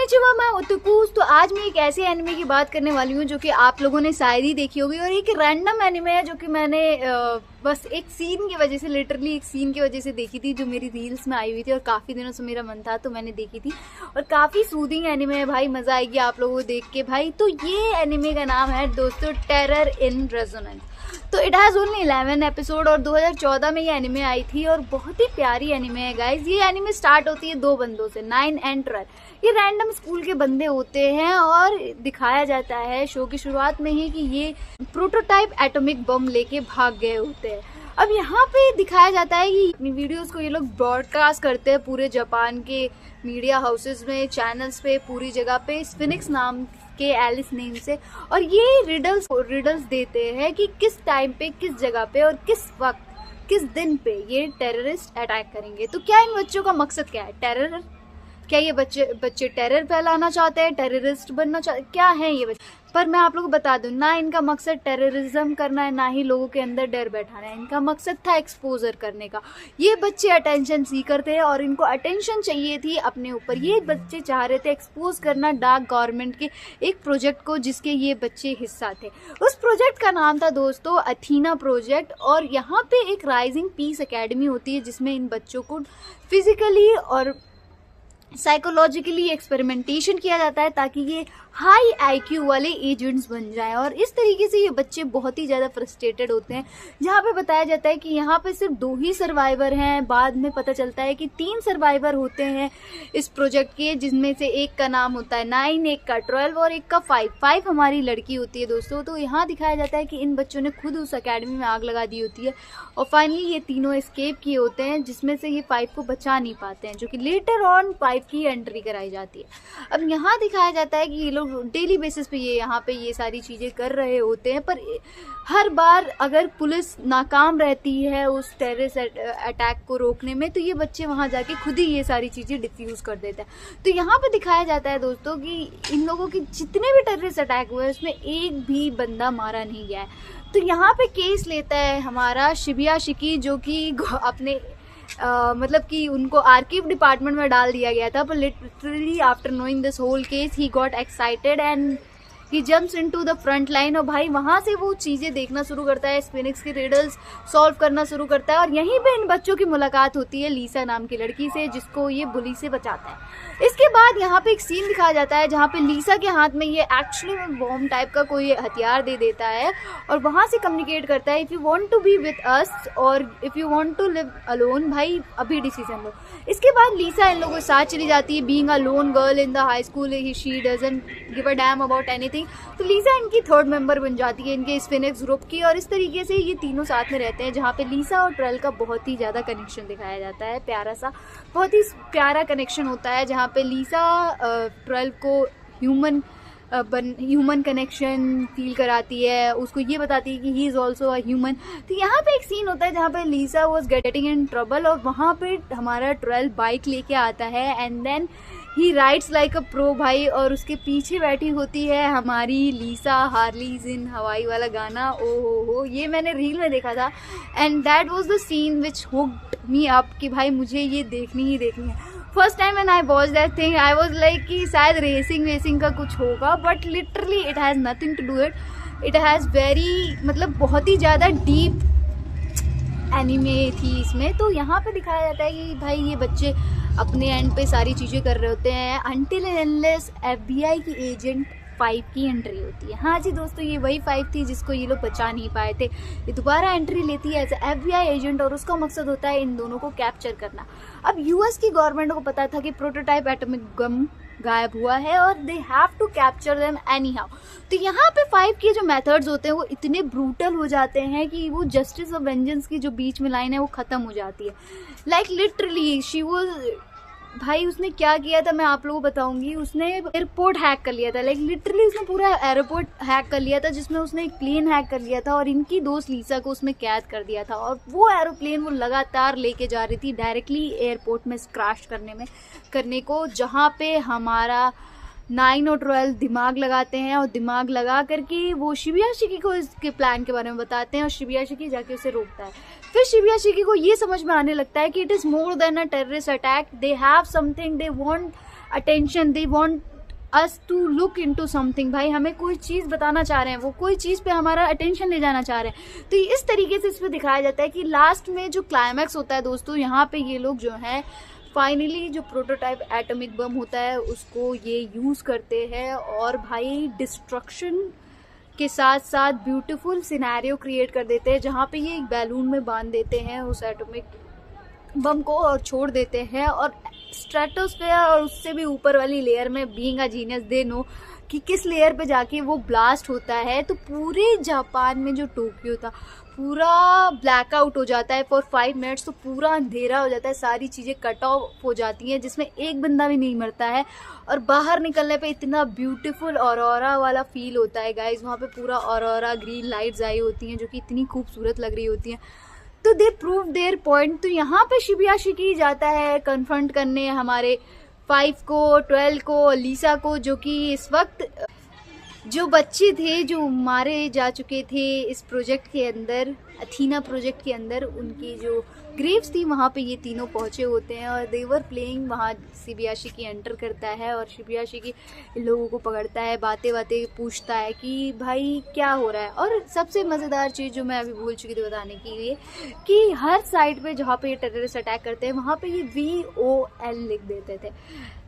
Konnichiwa, मैं ओताकूज। तो आज मैं एक ऐसे एनिमे की बात करने वाली हूँ जो कि आप लोगों ने शायद ही देखी होगी, और एक रैंडम एनिमे है जो कि मैंने बस एक सीन की वजह से, लिटरली एक सीन की वजह से देखी थी, जो मेरी रील्स में आई हुई थी और काफ़ी दिनों से मेरा मन था तो मैंने देखी थी। और काफ़ी सूदिंग एनिमे है भाई, मज़ा आएगी आप लोगों को देख के भाई। तो ये एनिमे का नाम है दोस्तों टेरर इन रेजोनेंस। तो इट हैज़ ओनली 11 एपिसोड और 2014 में ये एनिमे आई थी और बहुत ही प्यारी एनिमे है गाइज। ये एनिमे स्टार्ट होती है दो बंदों से, 9 एंड 12। ये रैंडम स्कूल के बंदे होते हैं और दिखाया जाता है शो की शुरुआत में ही कि ये प्रोटोटाइप एटॉमिक बम लेके भाग गए होते हैं। अब यहाँ पे दिखाया जाता है कि अपनी वीडियोस को ये लोग ब्रॉडकास्ट करते हैं पूरे जापान के मीडिया हाउसेस में, चैनल्स पे, पूरी जगह पे, स्फिनिक्स नाम के एलिस नेम से। और ये रिडल्स देते हैं कि किस टाइम पे, किस जगह पे और किस वक्त, किस दिन पे ये टेररिस्ट अटैक करेंगे। तो क्या इन बच्चों का मकसद क्या है? टेरर? क्या ये बच्चे टेरर फैलाना चाहते हैं, टेररिस्ट बनना चाहते, क्या है ये बच्चे? पर मैं आप लोगों को बता दूं, ना इनका मकसद टेररिज्म करना है, ना ही लोगों के अंदर डर बैठाना है। इनका मकसद था एक्सपोजर करने का। ये बच्चे अटेंशन सीकर थे और इनको अटेंशन चाहिए थी अपने ऊपर। ये बच्चे चाह रहे थे एक्सपोज करना डार्क गवर्नमेंट के एक प्रोजेक्ट को, जिसके ये बच्चे हिस्सा थे। उस प्रोजेक्ट का नाम था दोस्तों अथीना प्रोजेक्ट। और यहाँ पे एक राइजिंग पीस अकेडमी होती है जिसमें इन बच्चों को फिजिकली और साइकोलॉजिकली एक्सपेरिमेंटेशन किया जाता है ताकि ये हाई आईक्यू वाले एजेंट्स बन जाएं। और इस तरीके से ये बच्चे बहुत ही ज़्यादा फ्रस्ट्रेटेड होते हैं। जहाँ पे बताया जाता है कि यहाँ पे सिर्फ 2 ही सर्वाइवर हैं। बाद में पता चलता है कि 3 सर्वाइवर होते हैं इस प्रोजेक्ट के, जिसमें से एक का नाम होता है 9, एक का 12 और एक का 5 हमारी लड़की होती है दोस्तों। तो यहाँ दिखाया जाता है कि इन बच्चों ने खुद उस अकेडमी में आग लगा दी होती है और फाइनली ये तीनों एस्केप किए होते हैं, जिसमें से ये 5 को बचा नहीं पाते हैं, जो कि लेटर ऑन 5 की एंट्री कराई जाती है। अब यहाँ दिखाया जाता है कि ये लोग डेली बेसिस पे यहाँ पे ये सारी चीज़ें कर रहे होते हैं, पर हर बार अगर पुलिस नाकाम रहती है उस टेररिस्ट अटैक को रोकने में, तो ये बच्चे वहाँ जाके खुद ही ये सारी चीज़ें डिफ्यूज़ कर देते हैं। तो यहाँ पे दिखाया जाता है दोस्तों कि इन लोगों की जितने भी टेररिस्ट अटैक हुए उसमें एक भी बंदा मारा नहीं गया है। तो यहाँ पे केस लेता है हमारा शिबिया शिकी, जो कि अपने मतलब कि उनको आर्कीव डिपार्टमेंट में डाल दिया गया था। पर literally after knowing this whole case he got excited and he jumps into the front line. और भाई वहाँ से वो चीज़ें देखना शुरू करता है, स्फिनिक्स के रिडल्स सॉल्व करना शुरू करता है। और यहीं पे इन बच्चों की मुलाकात होती है लीसा नाम की लड़की से, जिसको ये बुली से बचाता है। इसके बाद यहाँ पे एक सीन दिखाया जाता है जहाँ पे लीसा के हाथ में ये एक्चुअली में बॉम्ब टाइप का कोई हथियार दे देता है और वहाँ से कम्युनिकेट करता है, if you want to be with us और if you want to live alone, भाई अभी डिसीजन लो। इसके बाद लीसा इन लोगों के साथ चली जाती है। Being a loan girl in the high school, she doesn't give a damn about anything. तो लीसा इनकी 3rd मेंबर बन जाती है इनके स्फिनिक्स ग्रुप की। और इस तरीके से ये तीनों साथ में रहते हैं, जहाँ पे लीसा और 12 का बहुत ही ज़्यादा कनेक्शन दिखाया जाता है, प्यारा सा, बहुत ही प्यारा कनेक्शन होता है, जहाँ पे लीसा 12 को ह्यूमन कनेक्शन फील कराती है, उसको ये बताती है कि he is also a human. तो यहाँ पे एक सीन होता है जहाँ पे Lisa was getting in trouble और वहाँ पे हमारा 12 बाइक लेके आता है and then he rides like a pro भाई। और उसके पीछे बैठी होती है हमारी लीसा, हार्लीज इन हवाई वाला गाना, ओ हो, ये मैंने रील में देखा था and that was the scene which hooked me up कि भाई मुझे ये देखनी ही देखनी है। First time when I watch that thing I was like कि शायद रेसिंग का कुछ होगा, but literally it has nothing to do it has very, मतलब बहुत ही ज़्यादा डीप एनिमे थी इसमें। तो यहाँ पे दिखाया जाता है कि भाई ये बच्चे अपने एंड पे सारी चीज़ें कर रहे होते हैं अनटिल एंड अनलेस FBI की एजेंट 5 की एंट्री होती है। हाँ जी दोस्तों, ये वही 5 थी जिसको ये लोग बचा नहीं पाए थे। ये दोबारा एंट्री लेती है एज ए FBI एजेंट और उसका मकसद होता है इन दोनों को कैप्चर करना। अब US की गवर्नमेंट को पता था कि प्रोटोटाइप एटॉमिक बम गायब हुआ है और they have to capture them anyhow. तो यहाँ पे 5 के जो मेथड्स होते हैं वो इतने ब्रूटल हो जाते हैं कि वो जस्टिस और वेंजेंस की जो बीच में लाइन है वो ख़त्म हो जाती है। लाइक लिटरली शी वॉज, भाई उसने क्या किया था मैं आप लोगों को बताऊंगी। उसने एयरपोर्ट हैक कर लिया था, लाइक लिटरली उसने पूरा एयरपोर्ट हैक कर लिया था, जिसमें उसने एक प्लेन हैक कर लिया था और इनकी दोस्त लीसा को उसमें कैद कर दिया था। और वो एरोप्लेन वो लगातार लेके जा रही थी डायरेक्टली एयरपोर्ट में क्रैश करने को, जहाँ पे हमारा 9 और 12 दिमाग लगाते हैं और दिमाग लगा करके वो शिबिया शिकी को इसके प्लान के बारे में बताते हैं और शिबिया शिकी जाके उसे रोकता है। फिर शिबिया शिकी को ये समझ में आने लगता है कि it is more than a terrorist attack, they have something, they want attention, they want us to look into something. भाई हमें कोई चीज़ बताना चाह रहे हैं, वो कोई चीज़ पे हमारा अटेंशन ले जाना चाह रहे हैं। तो इस तरीके से इसमें दिखाया जाता है कि लास्ट में जो क्लाइमैक्स होता है दोस्तों, यहाँ पे ये लोग जो हैं फाइनली जो प्रोटोटाइप एटॉमिक बम होता है उसको ये यूज़ करते हैं और भाई डिस्ट्रक्शन के साथ साथ ब्यूटीफुल सिनेरियो क्रिएट कर देते हैं, जहाँ पे ये एक बैलून में बांध देते हैं उस एटॉमिक बम को और छोड़ देते हैं, और स्ट्रेटोस्फेयर और उससे भी ऊपर वाली लेयर में being a genius they know कि किस लेयर पे जाके वो ब्लास्ट होता है। तो पूरे जापान में जो टोक्यो था पूरा ब्लैकआउट हो जाता है फॉर 5 मिनट्स, तो पूरा अंधेरा हो जाता है, सारी चीज़ें कट ऑफ हो जाती हैं, जिसमें एक बंदा भी नहीं मरता है। और बाहर निकलने पे इतना ब्यूटीफुल ऑरोरा वाला फील होता है गाइज, वहाँ पे पूरा ऑरोरा ग्रीन लाइट्स आई होती हैं जो कि इतनी खूबसूरत लग रही होती हैं। तो दे प्रूव देयर पॉइंट। तो यहाँ पे शिबुयाशिकी जाता है कन्फ्रंट करने हमारे 5 को, 12 को, लीसा को, जो कि इस वक्त जो बच्चे थे जो मारे जा चुके थे इस प्रोजेक्ट के अंदर, अथीना प्रोजेक्ट के अंदर, उनकी जो ग्रेव्स थी वहाँ पे ये तीनों पहुँचे होते हैं और देवर प्लेइंग। वहाँ शिबुयाशिकी एंटर करता है और शिबुयाशिकी इन लोगों को पकड़ता है, बातें पूछता है कि भाई क्या हो रहा है। और सबसे मज़ेदार चीज़ जो मैं अभी भूल चुकी थी बताने के लिए, कि हर साइड पे जहाँ पे ये टेररिस्ट अटैक करते हैं वहाँ पे ये VOL लिख देते थे।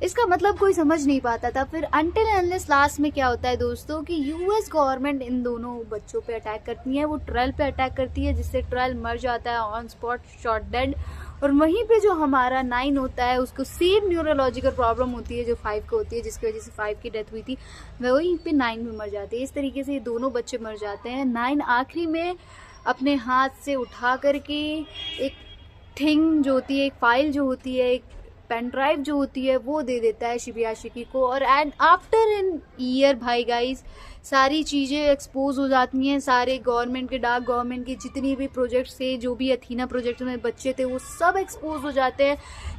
इसका मतलब कोई समझ नहीं पाता था। फिर अनटिल अनलेस लास्ट में क्या होता है दोस्तों कि US गवर्नमेंट इन दोनों बच्चों पे अटैक करती है, वो ट्रेल पे अटैक करती है, जिससे ट्रेल मर जाता है ऑन स्पॉट, शॉट डेड। और वहीं पे जो हमारा 9 होता है उसको सेम न्यूरोलॉजिकल प्रॉब्लम होती है जो 5 को होती है, जिसकी वजह से 5 की डेथ हुई थी, वहीं पे 9 भी मर जाते हैं। इस तरीके से ये दोनों बच्चे मर जाते हैं। 9 आखिरी में अपने हाथ से उठा करके एक थिंग जो होती है, एक फाइल जो होती है, एक पेन ड्राइव जो होती है, वो दे देता है शिबुयाशिकी को। और एंड आफ्टर एन ईयर भाई गाइस सारी चीज़ें एक्सपोज हो जाती हैं, सारे गवर्नमेंट के, डार्क गवर्नमेंट के जितनी भी प्रोजेक्ट्स थे, जो भी अथीना प्रोजेक्ट में बच्चे थे, वो सब एक्सपोज हो जाते हैं।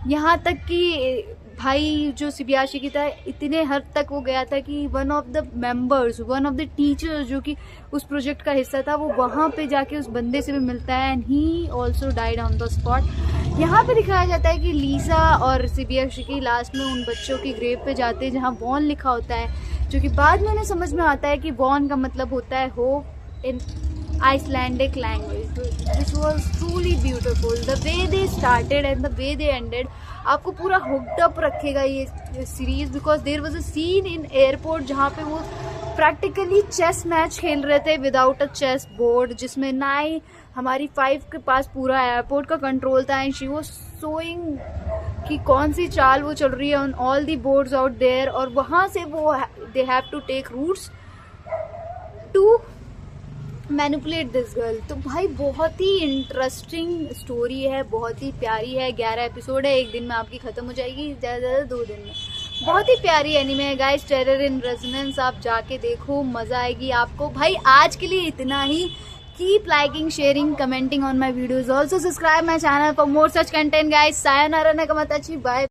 यहाँ तक कि भाई जो शिबुयाशिकी था इतने हद तक वो गया था कि one of the members, one of the teachers जो कि उस प्रोजेक्ट का हिस्सा था, वो वहाँ पे जाके उस बंदे से भी मिलता है and he also died on the spot. यहाँ पे दिखाया जाता है कि लीसा और शिबुयाशिकी लास्ट में उन बच्चों की ग्रेव पे जाते हैं जहाँ वॉन लिखा होता है, जो कि बाद में उन्हें समझ में आता है कि वॉन का मतलब होता है hope in Icelandic language, which was truly beautiful. The way they started and the way they ended, आपको पूरा hooked up रखेगा ये series, because there was a scene in airport जहाँ पे वो प्रैक्टिकली चेस मैच खेल रहे थे विदाउट अ चेस बोर्ड, जिसमें नाई हमारी 5 के पास पूरा एयरपोर्ट का कंट्रोल था एंड शी वाज शोइंग कि कौन सी चाल वो चल रही है on all the boards out there, और वहाँ से वो they have to take routes to manipulate this girl. तो भाई बहुत ही इंटरेस्टिंग स्टोरी है, बहुत ही प्यारी है। 11 एपिसोड है, एक दिन में आपकी खत्म हो जाएगी, ज़्यादा से ज़्यादा 2 दिन में। बहुत ही प्यारी एनिमे है गाइस, टेरर इन रेजोनेंस, आप जाके देखो, मज़ा आएगी आपको। भाई आज के लिए इतना ही। Keep liking, sharing, commenting on my videos, also subscribe my channel for more such content guys. सायोनारा नाकामाताची, बाय।